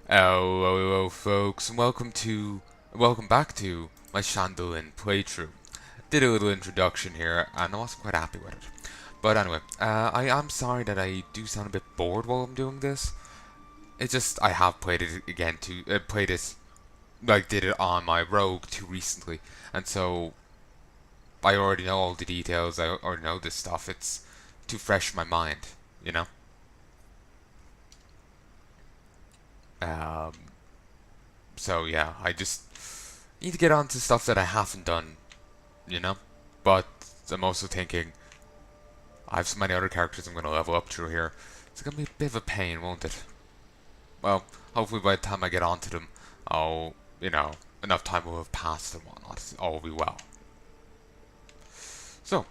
Hello, folks, and welcome back to my Shandalyn playthrough. Did a little introduction here, and I wasn't quite happy with it. But anyway, I am sorry that I do sound a bit bored while I'm doing this. It's just I have played it again played it did it on my rogue too recently, and so I already know all the details. I already know this stuff. It's too fresh in my mind, you know. Um, so yeah, I just need to get on to stuff that I haven't done, you know? But I'm also thinking, I have so many other characters I'm going to level up through here. It's going to be a bit of a pain, won't it? Well, hopefully by the time I get onto them, I'll, enough time will have passed and whatnot. All will be well. So,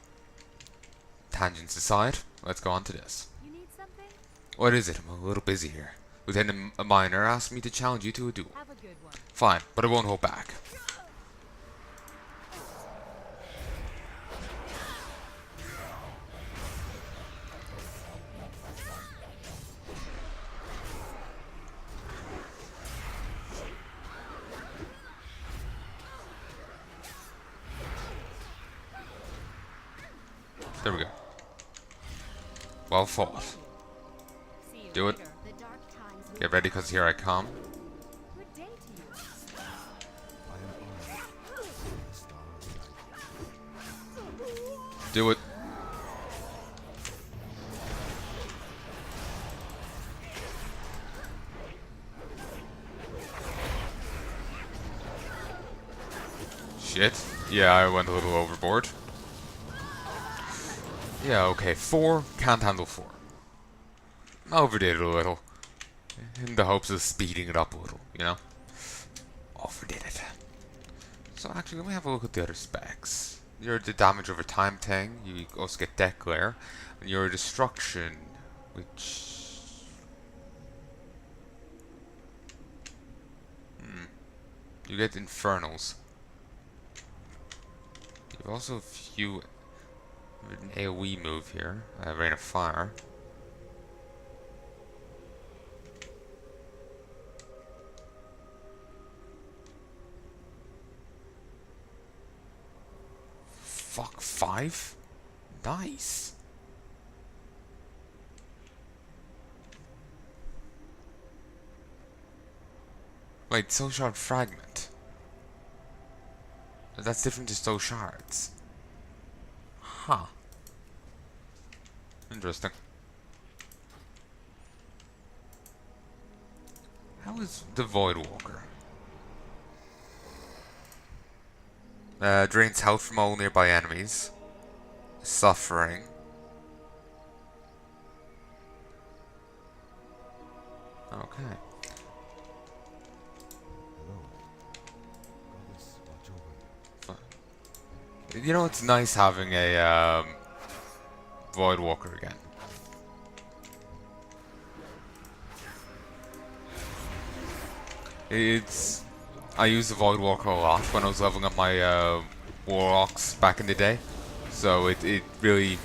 tangents aside, let's go on to this. You need something? What is it? I'm a little busy here. Lieutenant Miner asked me to challenge you to a duel. Have a good one. Fine, but I won't hold back. There we go. Well fought. See you Do it. later. The dark times will Get ready, cause here I come. Good day to you. Do it. Shit. Yeah, I went a little overboard. Yeah, okay. 4. Can't handle 4. I overdid it a little. In the hopes of speeding it up a little, you know? Overdid it. So actually, let me have a look at the other specs. You're the damage over time thing. You also get deck glare. And your destruction, which... You get infernals. You've also a few... an AoE move here. Rain of Fire. Fuck, 5? Nice. Wait, Soul Shard Fragment. That's different to Soul Shards. Huh. Interesting. How is the Void Walker? Drains health from all nearby enemies. Suffering. Okay. You know, it's nice having a Void Walker again. I used the Void Walker a lot when I was leveling up my Warlocks back in the day. So it really,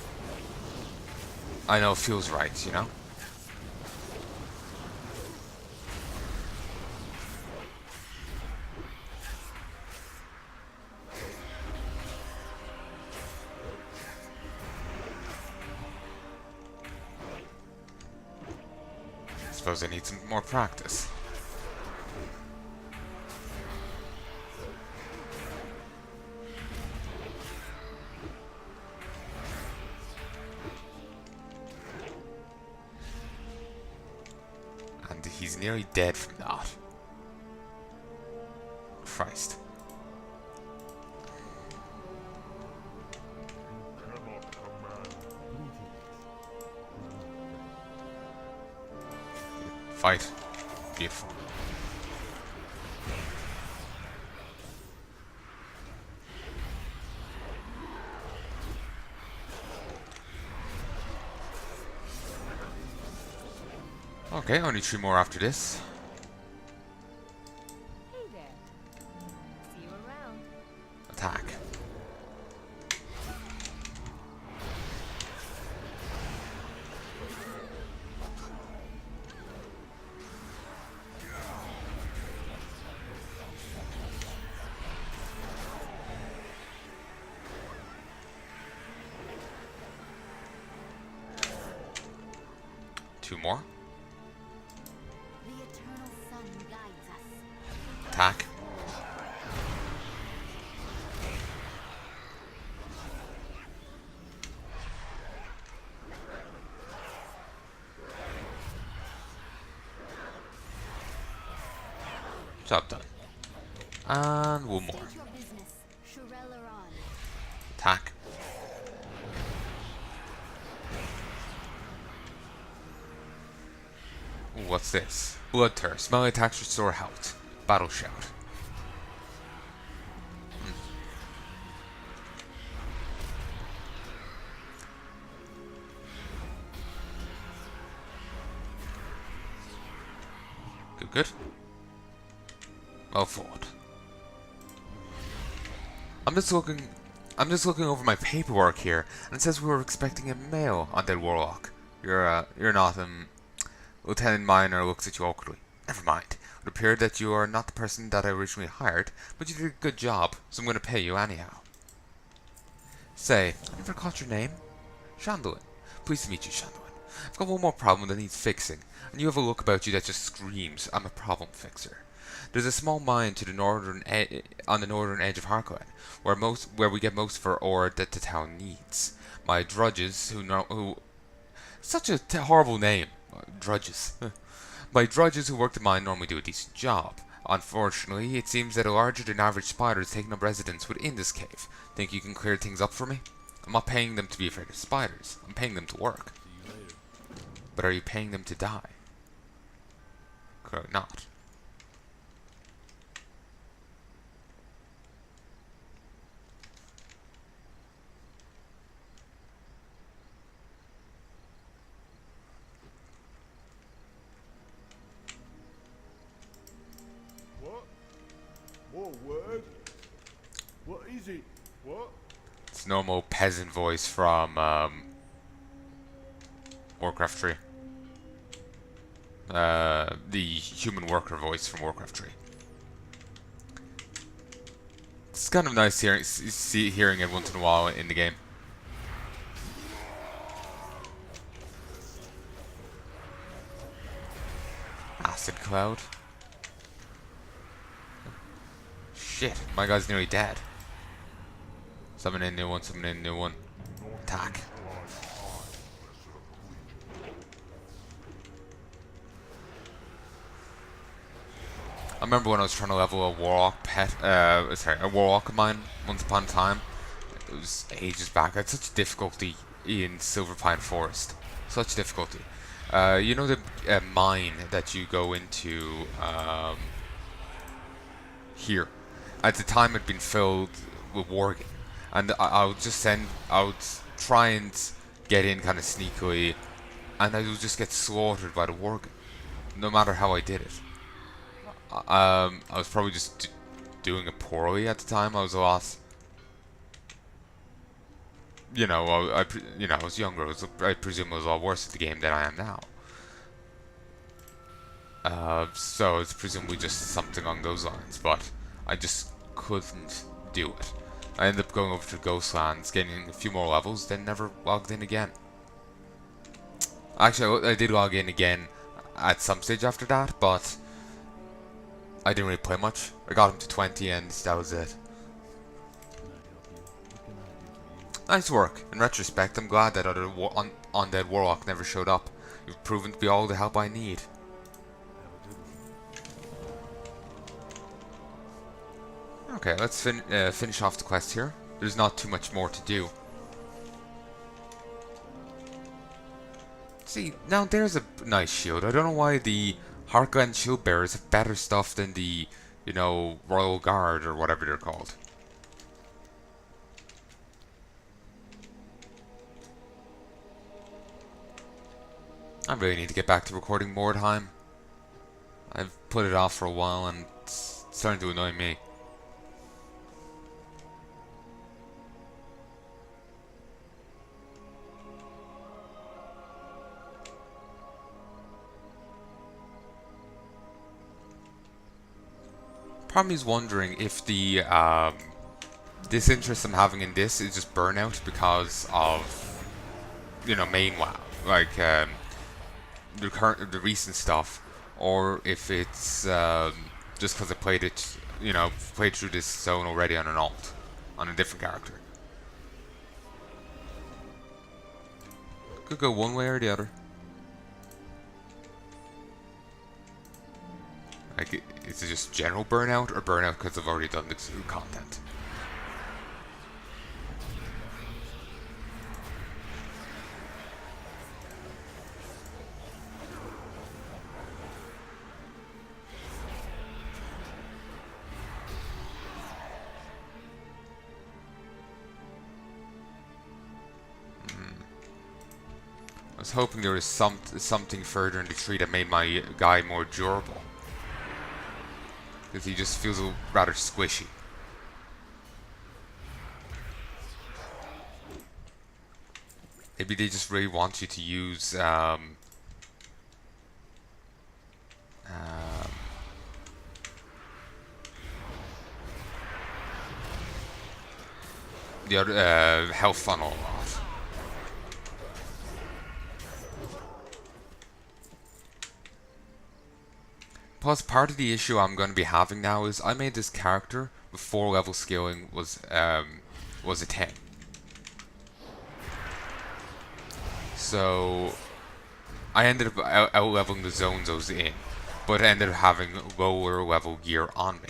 I know, feels right, you know? I suppose I need some more practice. And he's nearly dead from that. Christ. Fight. Beautiful. Okay, only 3 more after this. Hey there. See you around. Attack. 2 more. The eternal sun guides us. Attack. Job done. And 1 more. State your business. Shirel are on. Attack. Ooh, what's this? Bloodthirst. Melee attacks restore health. Battle shout. Good, good. Well fought. I'm just looking over my paperwork here, and it says we were expecting a male undead warlock. You're not. Lieutenant Minor looks at you awkwardly. Never mind. It would appear that you are not the person that I originally hired, but you did a good job, so I'm going to pay you anyhow. Say, I never caught your name? Shandalyn. Pleased to meet you, Shandalyn. I've got one more problem that needs fixing, and you have a look about you that just screams, I'm a problem fixer. There's a small mine to the on the northern edge of Harkland, where we get most of our ore that the town needs. My drudges, such a horrible name, drudges. My drudges who work the mine normally do a decent job. Unfortunately, it seems that a larger than average spider is taking up residence within this cave. Think you can clear things up for me? I'm not paying them to be afraid of spiders. I'm paying them to work. But are you paying them to die? Clearly not. What word? What is it? What? It's normal peasant voice from Warcraft 3. The human worker voice from Warcraft 3. It's kind of nice hearing it once in a while in the game. Acid cloud. Shit, my guy's nearly dead. Summon in new one, summon in new one. Attack. I remember when I was trying to level a warlock a warlock of mine once upon a time. It was ages back. I had such difficulty in Silverpine Forest. Such difficulty. You know the mine that you go into here? At the time, it had been filled with worgen, and I would try and get in kind of sneakily, and I would just get slaughtered by the worgen, no matter how I did it. I was probably just doing it poorly at the time. I was a lot, you know, I was younger. I presume I was a lot worse at the game than I am now. So it's presumably just something along those lines, but I just couldn't do it. I ended up going over to Ghostlands, getting a few more levels, then never logged in again. Actually, I did log in again at some stage after that, but I didn't really play much. I got him to 20 and that was it. Nice work. In retrospect, I'm glad that other undead warlock never showed up. You've proven to be all the help I need. Okay, let's finish off the quest here. There's not too much more to do. See, now there's a nice shield. I don't know why the Harkland shield bearers have better stuff than the, you know, Royal Guard or whatever they're called. I really need to get back to recording Mordheim. I've put it off for a while and it's starting to annoy me. Part of me is wondering if the disinterest I'm having in this is just burnout because of, you know, main WoW. Like, the recent stuff, or if it's just because I played it, played through this zone already on an alt, on a different character. Could go one way or the other. Like, is it just general burnout, or burnout because I've already done the content? I was hoping there was something further in the tree that made my guy more durable, because he just feels rather squishy. Maybe they just really want you to use the other health funnel a lot. Plus, part of the issue I'm going to be having now is I made this character before level scaling was a 10. So I ended up out leveling the zones I was in, but I ended up having lower level gear on me.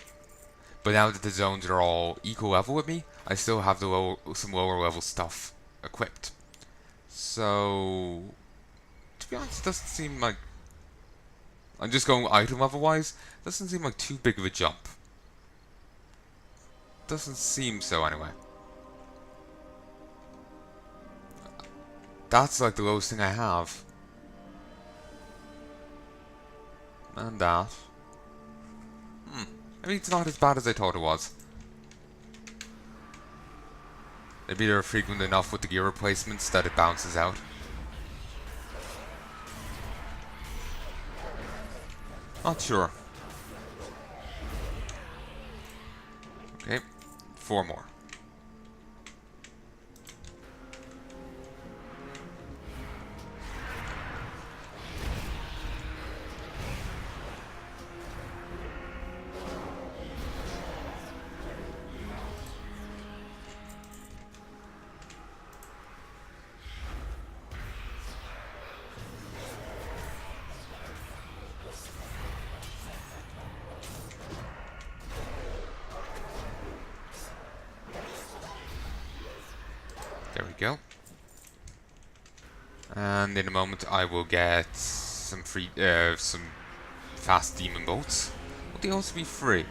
But now that the zones are all equal level with me, I still have some lower level stuff equipped. So, to be honest, it doesn't seem like... I'm just going item level wise, doesn't seem like too big of a jump. Doesn't seem so anyway. That's like the lowest thing I have. And that. Maybe it's not as bad as I thought it was. Maybe they're frequent enough with the gear replacements that it bounces out. Not sure. Okay, 4 more. There we go. And in a moment I will get some some fast demon bolts. Will they also be free?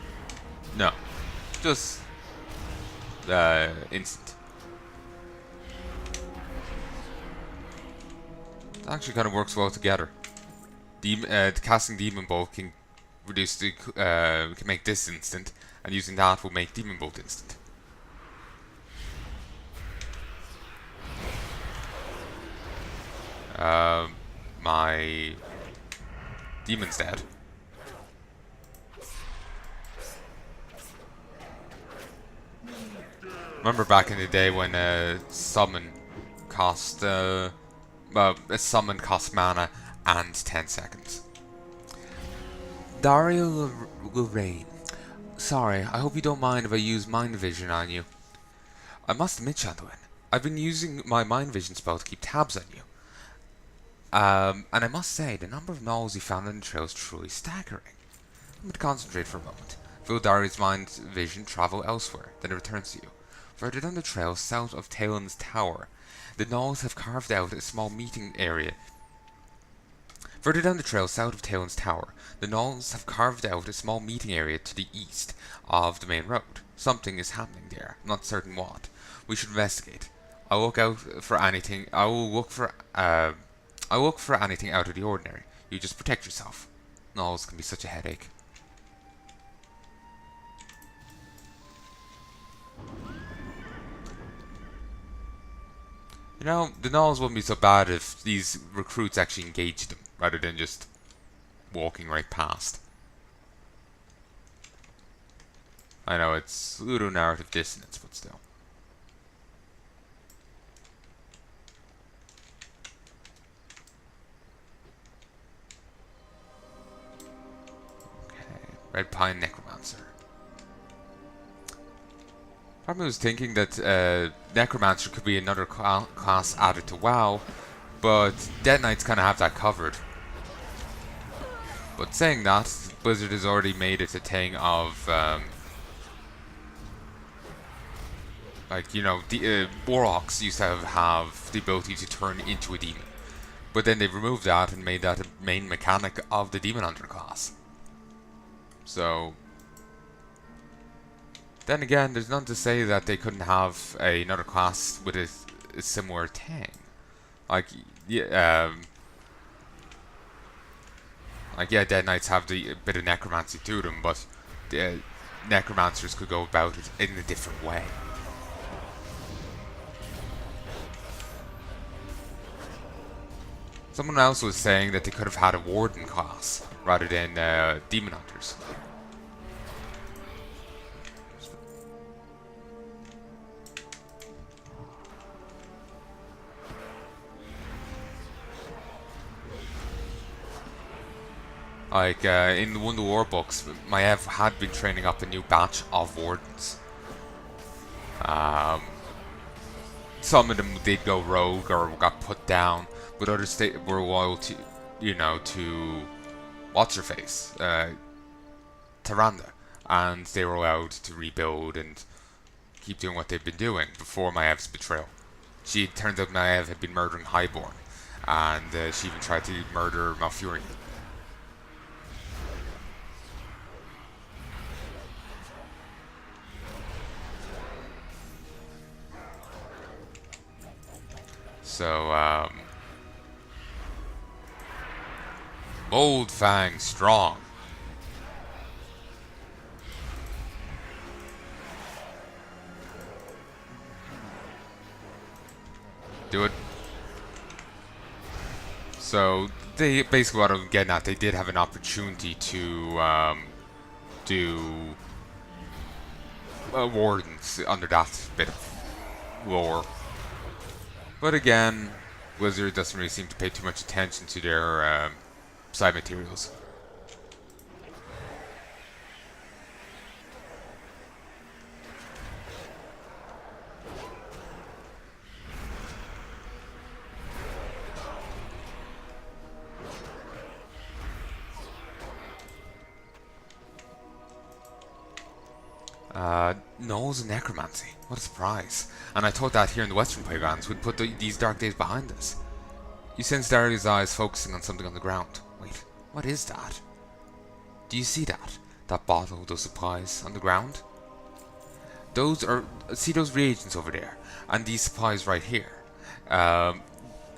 No. Just instant. It actually kind of works well together. Casting demon bolt can reduce can make this instant, and using that will make demon bolt instant. My demon's dead. Remember back in the day when a summon cost a summon cost mana and 10 seconds. Dario Lorraine. Sorry, I hope you don't mind if I use mind vision on you. I must admit, Shandalyn, I've been using my mind vision spell to keep tabs on you. And I must say, the number of Gnolls you found on the trail is truly staggering. I'm going to concentrate for a moment. Feel Dari's mind vision travel elsewhere, then it returns to you. Further down the trail, south of Talon's Tower, the Gnolls have carved out a small meeting area. Further down the trail, south of Talon's Tower, the Gnolls have carved out a small meeting area to the east of the main road. Something is happening there, not certain what. We should investigate. I'll look out for anything. I'll look for anything out of the ordinary. You just protect yourself. Gnolls can be such a headache. You know, the Gnolls wouldn't be so bad if these recruits actually engaged them, rather than just walking right past. I know, it's pseudo-narrative dissonance, but still. Red Pine Necromancer. Probably was thinking that Necromancer could be another class added to WoW, but Dead Knights kind of have that covered. But saying that, Blizzard has already made it a thing of, like, you know, Warhawks used to have the ability to turn into a demon. But then they removed that and made that a main mechanic of the Demon Hunter class. So, then again, there's none to say that they couldn't have another class with a similar thing. Like, yeah, Dead Knights have the bit of necromancy to them, but necromancers could go about it in a different way. Someone else was saying that they could have had a warden class rather than demon hunters. Like, in one of the war books, Maiev had been training up a new batch of wardens. Some of them did go rogue or got put down, but others were loyal to, you know, to what's-her-face, Tyrande, and they were allowed to rebuild and keep doing what they've been doing before Maiev's betrayal. It turns out Maiev had been murdering Highborn, and she even tried to murder Malfurion. So, Bold Fang strong. Do it. So, they basically what I'm getting at, they did have an opportunity to do wardens under that bit of lore. But again, Blizzard doesn't really seem to pay too much attention to their side materials. Gnolls and necromancy. What a surprise. And I thought that here in the Western Playgrounds would put these dark days behind us. You sense Darius' eyes focusing on something on the ground. Wait, what is that? Do you see that? That bottle, those supplies on the ground? See those reagents over there? And these supplies right here.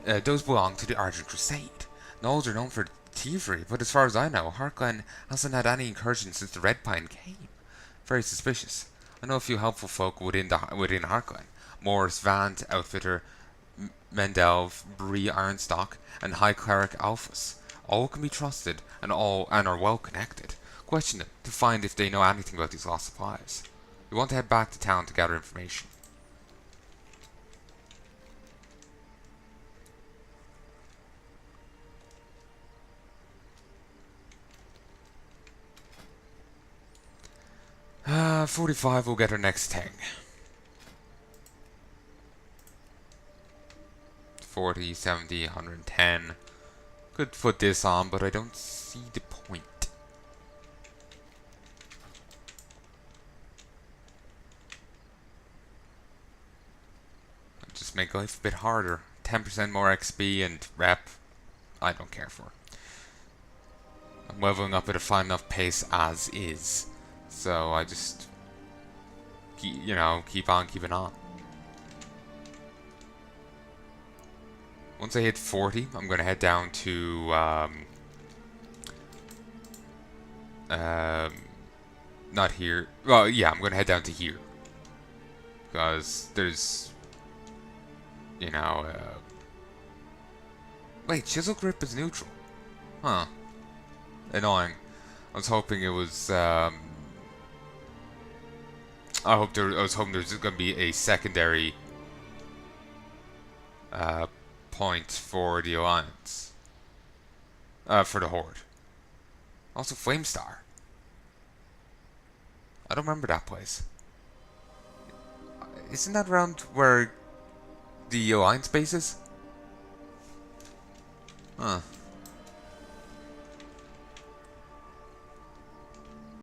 Those belong to the Argent Crusade. Gnolls are known for thievery, but as far as I know, Harkline hasn't had any incursions since the Red Pine came. Very suspicious. I know a few helpful folk within Harkline. Morris Vant, Outfitter, Mendelv, Bree Ironstock, and High Cleric Alphas. All can be trusted and are well connected. Question them to find if they know anything about these lost supplies. We want to head back to town to gather information. Ah, 45 will get our next thing. 40, 70, 110. Could put this on, but I don't see the point. Just make life a bit harder. 10% more XP and rep, I don't care for. I'm leveling up at a fine enough pace as is. So I just, keep on keeping on. Once I hit 40, I'm going to head down to, not here. Well, yeah, I'm going to head down to here. Because there's, wait, Chisel Grip is neutral. Huh. Annoying. I was hoping it was, I was hoping there's going to be a secondary point for the Alliance. For the Horde. Also Flamestar. I don't remember that place. Isn't that around where the Alliance base is? Huh.